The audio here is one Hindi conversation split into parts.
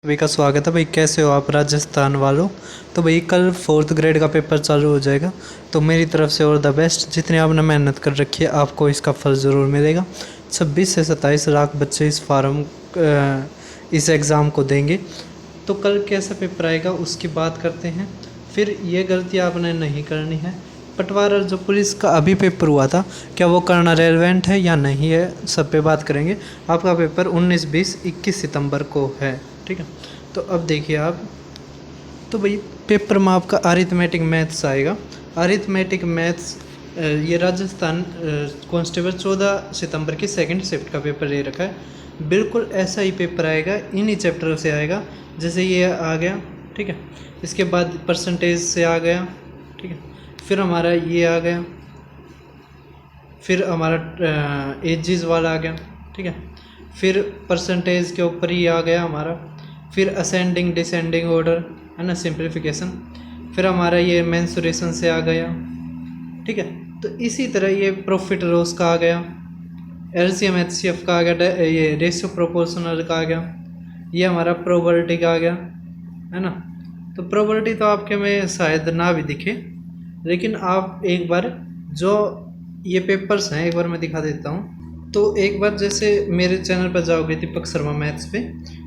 सभी का स्वागत है भाई। कैसे हो आप राजस्थान वालों। तो भाई कल 4th ग्रेड का पेपर चालू हो जाएगा, तो मेरी तरफ से और द बेस्ट। जितनी आपने मेहनत कर रखी है आपको इसका फल ज़रूर मिलेगा। 26 से 27 लाख बच्चे इस एग्ज़ाम को देंगे। तो कल कैसा पेपर आएगा उसकी बात करते हैं। फिर ये गलती आपने नहीं करनी है। पटवार जो पुलिस का अभी पेपर हुआ था, क्या वो करना रेलेवेंट है या नहीं है, सब पे बात करेंगे। आपका पेपर 19, 20, 21 सितंबर को है, ठीक है। तो अब देखिए आप, तो भाई पेपर में आपका अरिथमेटिक मैथ्स आएगा। अरिथमेटिक मैथ्स ये राजस्थान कांस्टेबल 14 सितंबर की सेकंड शिफ्ट का पेपर ले रखा है। बिल्कुल ऐसा ही पेपर आएगा, इन्हीं चैप्टर से आएगा। जैसे ये आ गया, ठीक है। इसके बाद परसेंटेज से आ गया, ठीक है। फिर हमारा ये आ गया, फिर हमारा एजेस वाला आ गया, ठीक है। फिर परसेंटेज के ऊपर ही आ गया हमारा। फिर असेंडिंग डिसेंडिंग ऑर्डर है ना, सिंप्लीफिकेशन। फिर हमारा ये मेंसुरेशन से आ गया, ठीक है। तो इसी तरह ये प्रॉफिट लॉस का आ गया, एलसीएम एचसीएफ का आ गया, ये रेशियो प्रोपोर्शनल का आ गया, ये हमारा प्रोबेबिलिटी का आ गया, है ना। तो प्रोबेबिलिटी तो आपके में शायद ना भी दिखे, लेकिन आप एक बार जो ये पेपर्स हैं एक बार मैं दिखा देता हूँ। तो एक बार जैसे मेरे चैनल पर जाओगे दीपक शर्मा मैथ्स पे,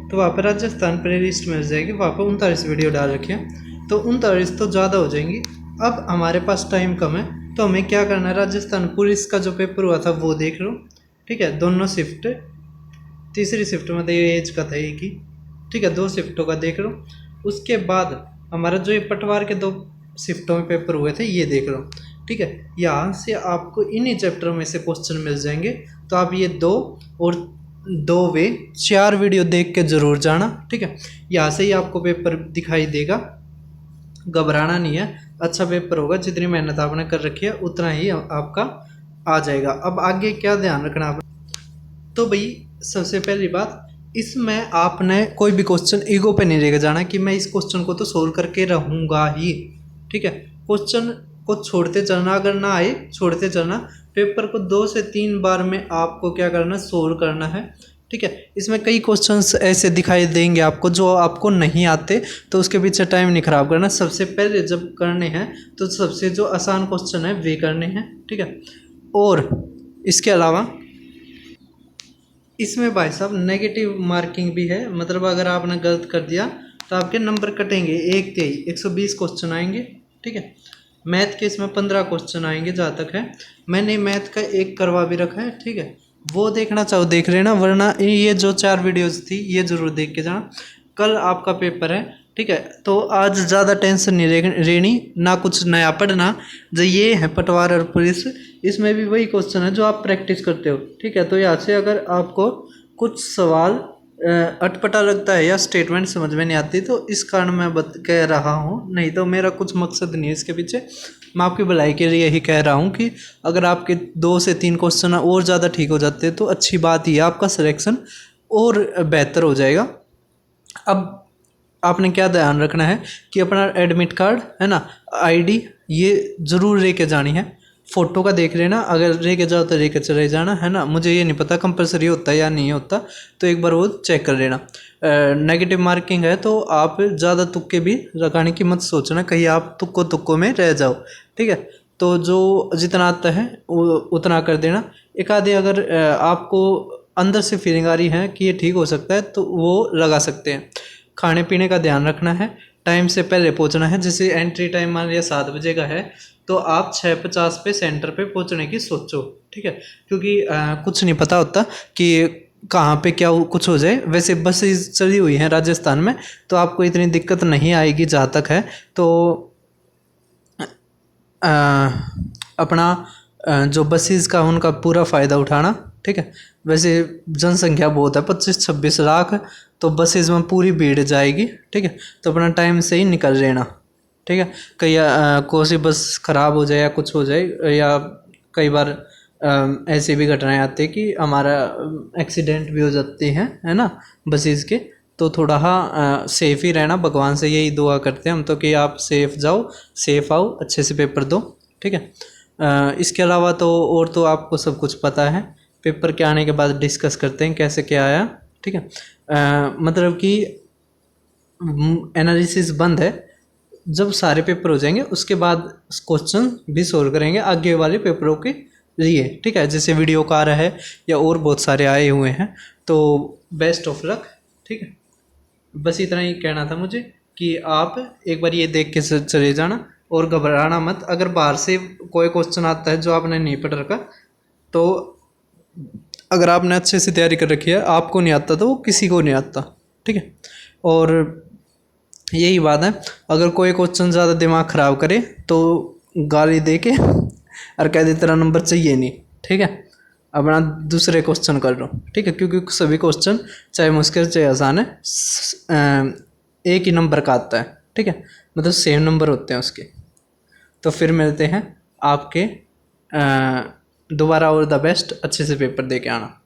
तो वहाँ पर राजस्थान प्ले लिस्ट मिल जाएगी। वहाँ पर 39 वीडियो डाल रखे हैं, तो 39 तो ज़्यादा हो जाएंगी। अब हमारे पास टाइम कम है, तो हमें क्या करना है, राजस्थान पुलिस का जो पेपर हुआ था वो देख लो, ठीक है। दोनों शिफ्ट, तीसरी शिफ्ट में तो ये एज का था एक ही, ठीक है। 2 शिफ्टों का देख लो। उसके बाद हमारा जो ये पटवार के 2 शिफ्टों में पेपर हुए थे ये देख लो, ठीक है। यहाँ से आपको इन्हीं चैप्टरों में से क्वेश्चन मिल जाएंगे। तो आप ये 2 और 2 वे 4 वीडियो देख के ज़रूर जाना, ठीक है। यहाँ से ही आपको पेपर दिखाई देगा, घबराना नहीं है। अच्छा पेपर होगा, जितनी मेहनत आपने कर रखी है उतना ही आपका आ जाएगा। अब आगे क्या ध्यान रखना आपने, तो भाई सबसे पहली बात, इसमें आपने कोई भी क्वेश्चन ईगो पे नहीं लेके जाना कि मैं इस क्वेश्चन को तो सोल्व करके रहूँगा ही, ठीक है। क्वेश्चन को छोड़ते चलना, अगर ना आए छोड़ते चलना। पेपर को 2 से 3 बार में आपको क्या करना, सोल्व करना है, ठीक है। इसमें कई क्वेश्चंस ऐसे दिखाई देंगे आपको जो आपको नहीं आते, तो उसके पीछे टाइम नहीं खराब करना। सबसे पहले जब करने हैं तो सबसे जो आसान क्वेश्चन है वे करने हैं, ठीक है। और इसके अलावा इसमें भाई साहब नेगेटिव मार्किंग भी है, मतलब अगर आपने गलत कर दिया तो आपके नंबर कटेंगे। 120 क्वेश्चन आएंगे, ठीक है। मैथ के इसमें 15 क्वेश्चन आएंगे जहाँ तक है। मैंने मैथ का एक करवा भी रखा है, ठीक है। वो देखना चाहो देख लेना, वरना ये जो 4 वीडियोस थी ये ज़रूर देख के जाना। कल आपका पेपर है, ठीक है। तो आज ज़्यादा टेंशन नहीं लेनी, ना कुछ नया पढ़ना। जो ये है पटवार और पुलिस, इसमें भी वही क्वेश्चन है जो आप प्रैक्टिस करते हो, ठीक है। तो यहाँ से अगर आपको कुछ सवाल अटपटा लगता है या स्टेटमेंट समझ में नहीं आती, तो इस कारण मैं कह रहा हूँ, नहीं तो मेरा कुछ मकसद नहीं है इसके पीछे। मैं आपकी भलाई के लिए यही कह रहा हूँ कि अगर आपके 2 से 3 क्वेश्चन और ज़्यादा ठीक हो जाते तो अच्छी बात ही है, आपका सिलेक्शन और बेहतर हो जाएगा। अब आपने क्या ध्यान रखना है कि अपना एडमिट कार्ड है ना, आईडी, ये ज़रूर लेके जानी है। फ़ोटो का देख लेना, अगर लेके जाओ तो लेके चले जाना, है ना। मुझे ये नहीं पता कंपलसरी होता है या नहीं होता, तो एक बार वो चेक कर लेना। नेगेटिव मार्किंग है तो आप ज़्यादा तुक्के भी लगाने की मत सोचना, कहीं आप तुक्कों में रह जाओ, ठीक है। तो जो जितना आता है उतना कर देना। एक आधे अगर आपको अंदर से फीलिंग आ रही है कि ये ठीक हो सकता है तो वो लगा सकते हैं। खाने पीने का ध्यान रखना है, टाइम से पहले पहुंचना है। जैसे एंट्री टाइम मान लिया 7 बजे का है, तो आप 6:50 पे सेंटर पे पहुंचने की सोचो, ठीक है। क्योंकि कुछ नहीं पता होता कि कहाँ पे क्या कुछ हो जाए। वैसे बसेस चली हुई हैं राजस्थान में, तो आपको इतनी दिक्कत नहीं आएगी जहाँ तक है। तो अपना जो बसेस का उनका पूरा फ़ायदा उठाना, ठीक है। वैसे जनसंख्या बहुत है, 25-26 लाख, तो बसेस में पूरी भीड़ जाएगी, ठीक है। तो अपना टाइम से ही निकल लेना, ठीक है। कहीं कोई सी बस ख़राब हो जाए या कुछ हो जाए, या कई बार ऐसी भी घटनाएं आती है कि हमारा एक्सीडेंट भी हो जाते हैं, है ना, बसेस के। तो थोड़ा सेफ ही रहना, भगवान से यही दुआ करते हैं हम तो कि आप सेफ जाओ, सेफ आओ, अच्छे से पेपर दो, ठीक है। इसके अलावा तो और तो आपको सब कुछ पता है। पेपर के आने के बाद डिस्कस करते हैं कैसे क्या आया, ठीक है। मतलब कि एनालिसिस बंद है। जब सारे पेपर हो जाएंगे उसके बाद क्वेश्चन भी सोल्व करेंगे आगे वाले पेपरों के लिए, ठीक है। जैसे वीडियो का आ रहा है या और बहुत सारे आए हुए हैं, तो बेस्ट ऑफ लक, ठीक है। बस इतना ही कहना था मुझे कि आप एक बार ये देख के चले जाना और घबराना मत। अगर बाहर से कोई क्वेश्चन आता है जो आपने नहीं पढ़ रखा, तो अगर आपने अच्छे से तैयारी कर रखी है, आपको नहीं आता तो वो किसी को नहीं आता, ठीक है। और यही बात है, अगर कोई क्वेश्चन ज़्यादा दिमाग ख़राब करे तो गाली दे के और कह दे तेरा नंबर चाहिए नहीं, ठीक है। अपना दूसरे क्वेश्चन कर लो, ठीक है, क्योंकि सभी क्वेश्चन चाहे मुश्किल चाहे आसान है एक ही नंबर का आता है, ठीक है, मतलब सेम नंबर होते हैं उसके। तो फिर मिलते हैं आपके दोबारा, और द बेस्ट, अच्छे से पेपर दे के आना।